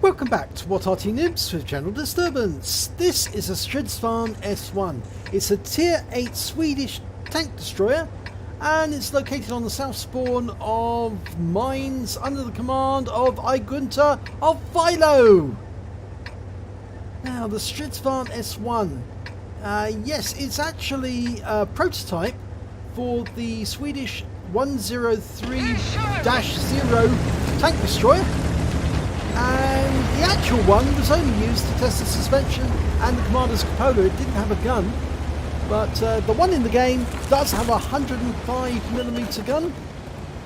Welcome back to What Arty Noobs with General Disturbance. This is a Strv S1. It's a tier 8 Swedish tank destroyer and it's located on the south spawn of mines under the command of Igunter of Philo. Now the Strv S1, yes, it's actually a prototype for the Swedish 103-0 tank destroyer. And the actual one was only used to test the suspension and the commander's cupola. It didn't have a gun, but the one in the game does have a 105mm gun,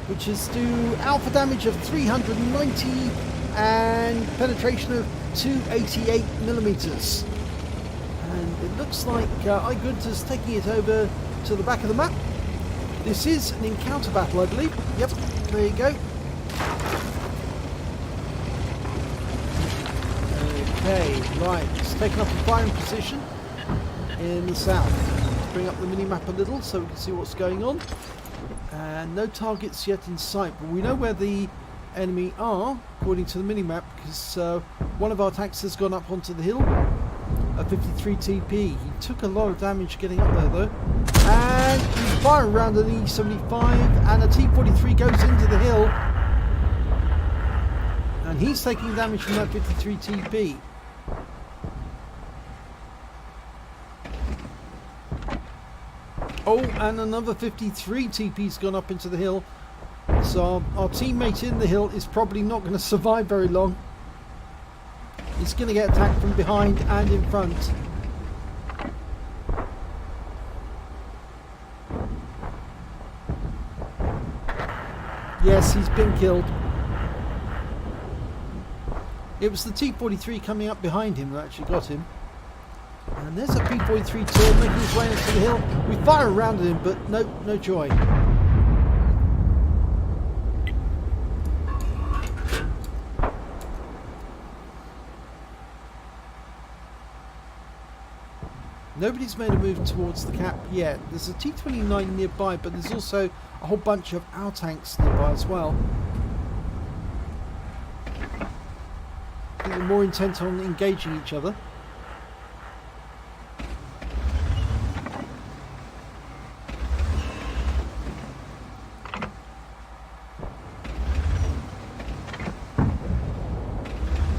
which is do alpha damage of 390 and penetration of 288mm. And it looks like Igunter's taking it over to the back of the map. This is an encounter battle, I believe. Yep, there you go. Okay, right, it's taken up a firing position in the south. Let's bring up the mini-map a little so we can see what's going on. And no targets yet in sight, but we know where the enemy are, according to the mini-map, because one of our tanks has gone up onto the hill, a 53 TP. He took a lot of damage getting up there though. And he's firing around an E75, and a T43 goes into the hill. And he's taking damage from that 53 TP. Oh, and another 53 TP's gone up into the hill. So our teammate in the hill is probably not going to survive very long. He's going to get attacked from behind and in front. Yes, he's been killed. It was the T43 coming up behind him that actually got him. And there's a P43 turret making his way into the hill. We fire around at him, but no joy. Nobody's made a move towards the cap yet. There's a T29 nearby, but there's also a whole bunch of our tanks nearby as well. I think they're more intent on engaging each other.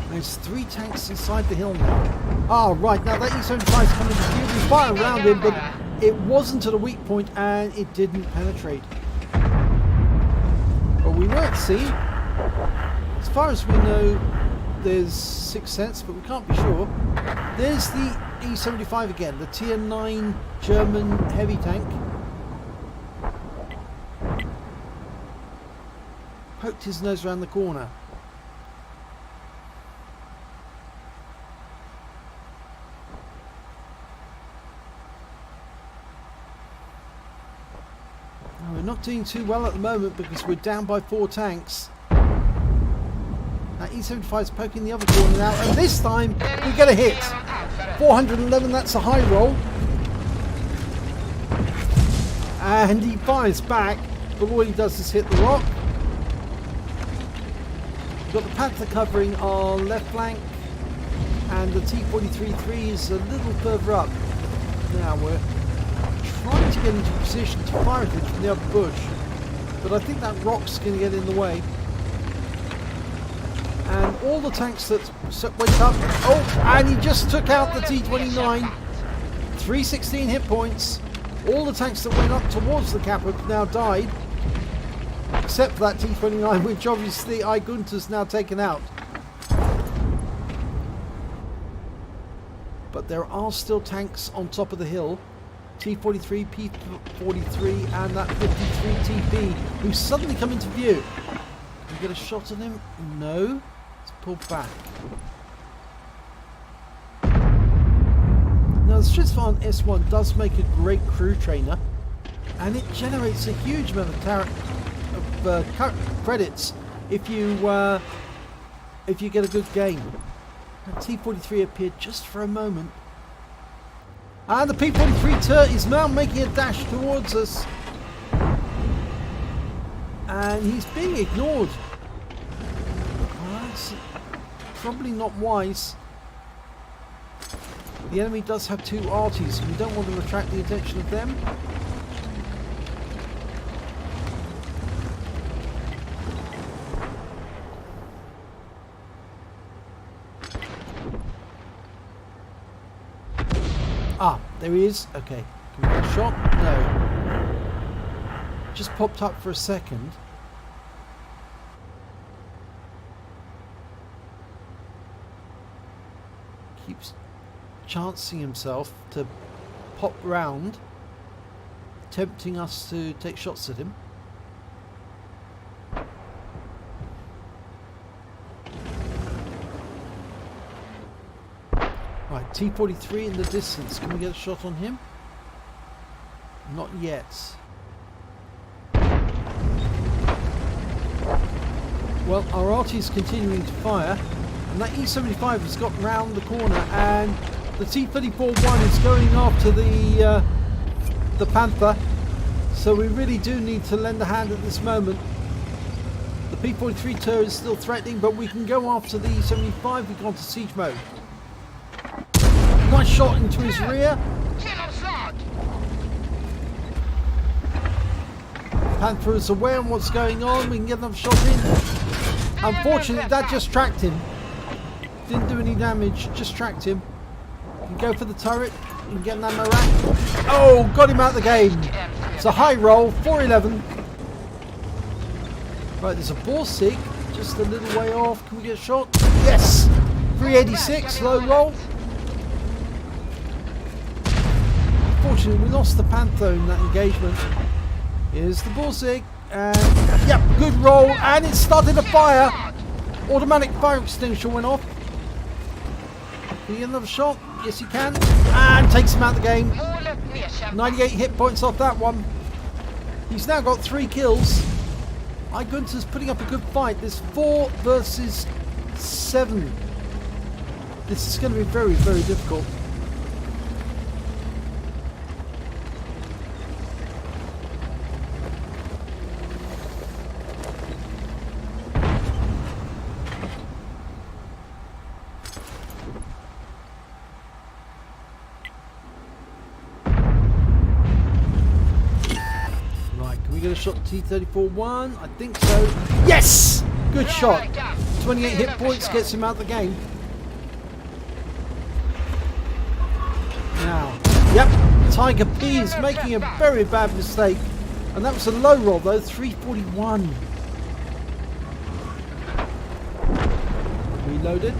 There's 3 tanks inside the hill now. Ah, right, now that E75 is coming to view. We fire around him, but it wasn't at a weak point and it didn't penetrate. But we weren't seen. As far as we know, there's 6 cents, but we can't be sure. There's the E75 again, the tier 9 German heavy tank. Poked his nose around the corner. Now, we're not doing too well at the moment because we're down by 4 tanks. That E75 is poking the other corner now, and this time we get a hit. 411, that's a high roll. And he fires back, but all he does is hit the rock. We've got the Panther covering our left flank, and the T43-3 is a little further up. Now we're trying to get into position to fire at it from the other bush, but I think that rock's going to get in the way. And all the tanks that went up, oh, and he just took out the T29, 316 hit points. All the tanks that went up towards the cap have now died, except for that T29, which obviously Igunter's now taken out. But there are still tanks on top of the hill. T43, P43 and that 53 TP, who suddenly come into view. Can we get a shot at him? No. Pull back. Now the Strv S1 does make a great crew trainer, and it generates a huge amount of credits if you get a good game. That T43 appeared just for a moment, and the P43 turret is now making a dash towards us, and he's being ignored. probably not wise. The enemy does have 2 Artys, and we don't want to attract the attention of them. Ah, there he is. Okay, can we get a shot? No. Just popped up for a second. Keeps chancing himself to pop round, tempting us to take shots at him. Right, T-43 in the distance. Can we get a shot on him? Not yet. Well, our Arty is continuing to fire, and that E75 has got round the corner, and the T-34-1 is going after the Panther. So we really do need to lend a hand at this moment. The P-43 turret is still threatening, but we can go after the E75. We've gone to siege mode. Nice shot into his rear. Panther is aware of what's going on. We can get another shot in. Unfortunately, that just tracked him. Didn't do any damage, just tracked him. You can go for the turret. You can get an ammo rack. Oh, got him out of the game. It's a high roll, 411. Right, there's a Borsig just a little way off. Can we get a shot? Yes! 386, low roll. Unfortunately, we lost the Panther in that engagement. Here's the Borsig. And, yep, good roll. And it started a fire. Automatic fire extinguisher went off. Can you get another shot? Yes, you can. And takes him out of the game. 98 hit points off that one. He's now got 3 kills. Igunter's putting up a good fight. There's 4 versus 7. This is going to be very, very difficult. Get a shot T-34-1? I think so. Yes! Good shot. 28 hit points gets him out of the game. Now, yep, Tiger P is making a very bad mistake. And that was a low roll though, 341. Reloaded.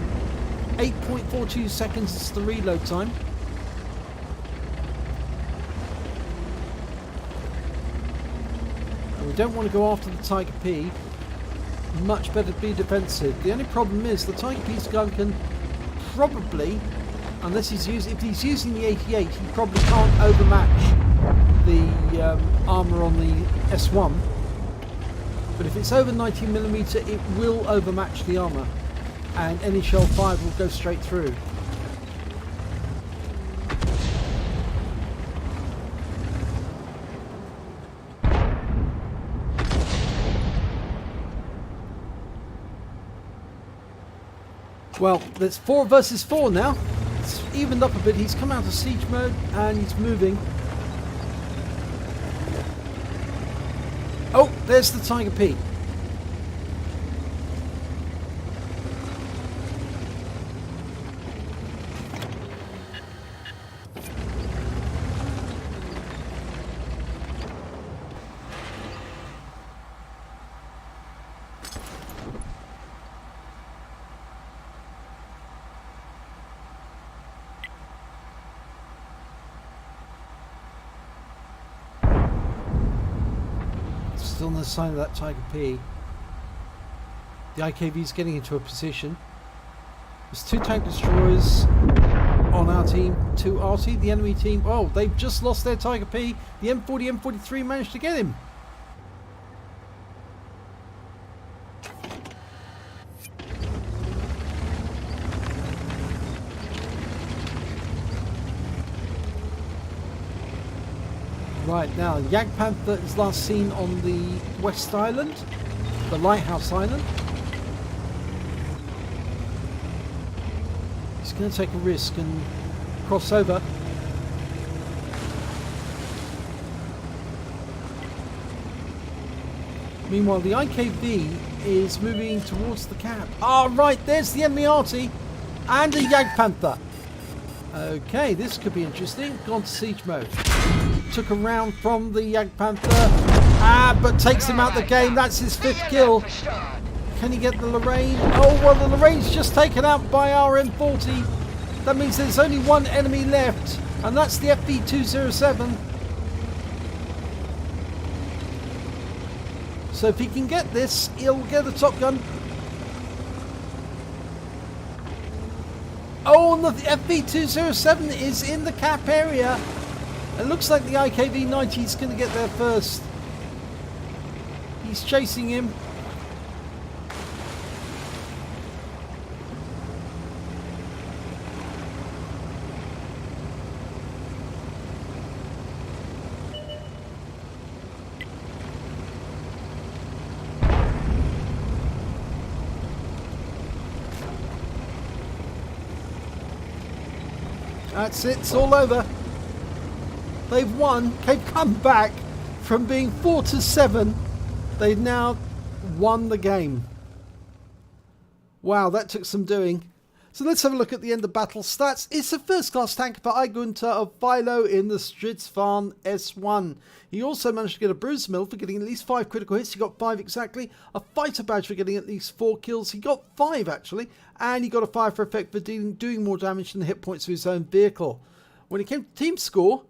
8.42 seconds is the reload time. We don't want to go after the Tiger P. Much better to be defensive. The only problem is the Tiger P's gun can probably, unless he's using, if he's using the 88, he probably can't overmatch the armor on the S1. But if it's over 19mm, it will overmatch the armor, and any shell fired will go straight through. Well, there's 4 versus 4 now. It's evened up a bit. He's come out of siege mode and he's moving. Oh, there's the Tiger P. Still no sign of that Tiger P. The IKV is getting into a position. There's 2 tank destroyers on our team, 2 Arty. The enemy team, oh, they've just lost their Tiger P. The M40, M43 managed to get him. Right, now Jagdpanther is last seen on the West Island, the Lighthouse Island. going to take a risk and cross over. Meanwhile, the IKV is moving towards the cap. Ah, right, there's the enemy Arty and a Jagdpanther. Okay, this could be interesting. Gone to siege mode. Took a round from the Jagdpanther, but takes him out the game. That's his 5th kill. Can he get the Lorraine? Oh, well, the Lorraine's just taken out by RM40. That means there's only one enemy left, and that's the FV207. So if he can get this, he'll get a Top Gun. Oh, and the FV207 is in the cap area. It looks like the IKV-90 is going to get there first. He's chasing him. That's it, it's all over. They've won. They've come back from being 4-7. They've now won the game. Wow, that took some doing. So let's have a look at the end of battle stats. It's a first class tank for Igunter of Philo in the Strv S1. He also managed to get a bruise mill for getting at least 5 critical hits. He got 5 exactly. A fighter badge for getting at least 4 kills. He got 5 actually. And he got a fire for effect for doing more damage than the hit points of his own vehicle. When it came to team score,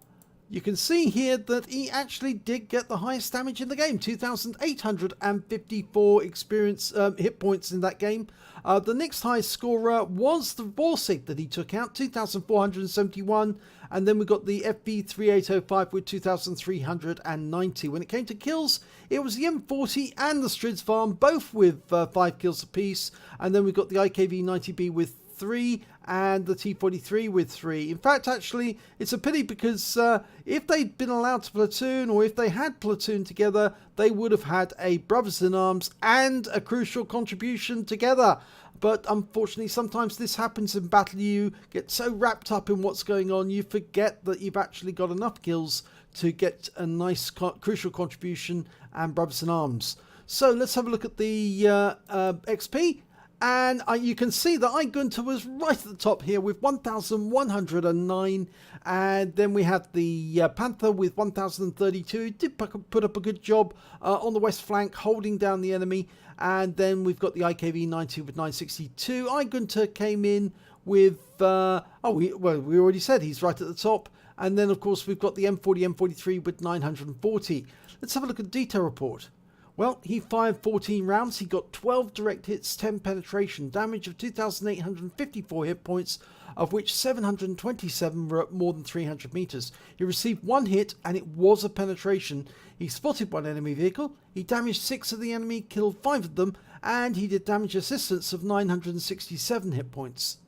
you can see here that he actually did get the highest damage in the game. 2,854 experience hit points in that game. The next highest scorer was the Borsig that he took out, 2,471. And then we got the FB3805 with 2,390. When it came to kills, it was the M40 and the Strv, both with 5 kills apiece. And then we got the IKV-90B with 3 and the T43 with 3. In fact, actually, it's a pity because if they'd been allowed to platoon, or if they had platoon together, they would have had a brothers in arms and a crucial contribution together. But unfortunately, sometimes this happens in battle. You get so wrapped up in what's going on, you forget that you've actually got enough kills to get a nice crucial contribution and brothers in arms. So let's have a look at the XP. And you can see that Igunter was right at the top here with 1,109. And then we had the Panther with 1,032. He did put up a good job on the west flank, holding down the enemy. And then we've got the IKV-90 with 962. Igunter came in with, we already said he's right at the top. And then, of course, we've got the M40, M43 with 940. Let's have a look at the detail report. Well, he fired 14 rounds. He got 12 direct hits, 10 penetration, damage of 2,854 hit points, of which 727 were at more than 300 meters. He received 1 hit, and it was a penetration. He spotted 1 enemy vehicle. He damaged 6 of the enemy, killed 5 of them, and he did damage assistance of 967 hit points.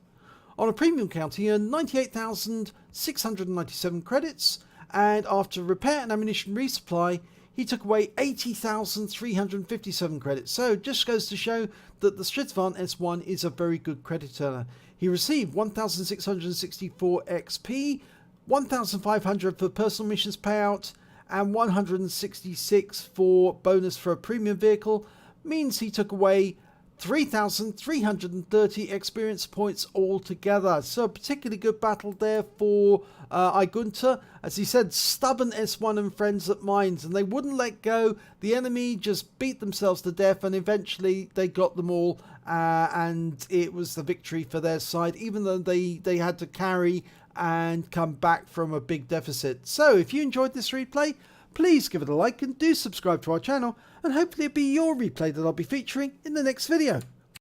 On a premium count, he earned 98,697 credits, and after repair and ammunition resupply, he took away 80,357 credits. So it just goes to show that the Strv S1 is a very good credit earner. He received 1,664 XP, 1,500 for personal missions payout, and 166 for bonus for a premium vehicle. Means he took away 3,330 experience points altogether. So a particularly good battle there for Igunter. As he said, stubborn S1 and friends at mines, and they wouldn't let go. The enemy just beat themselves to death, and eventually they got them all, and it was the victory for their side, even though they had to carry and come back from a big deficit. So if you enjoyed this replay, please give it a like and do subscribe to our channel, and hopefully it'll be your replay that I'll be featuring in the next video.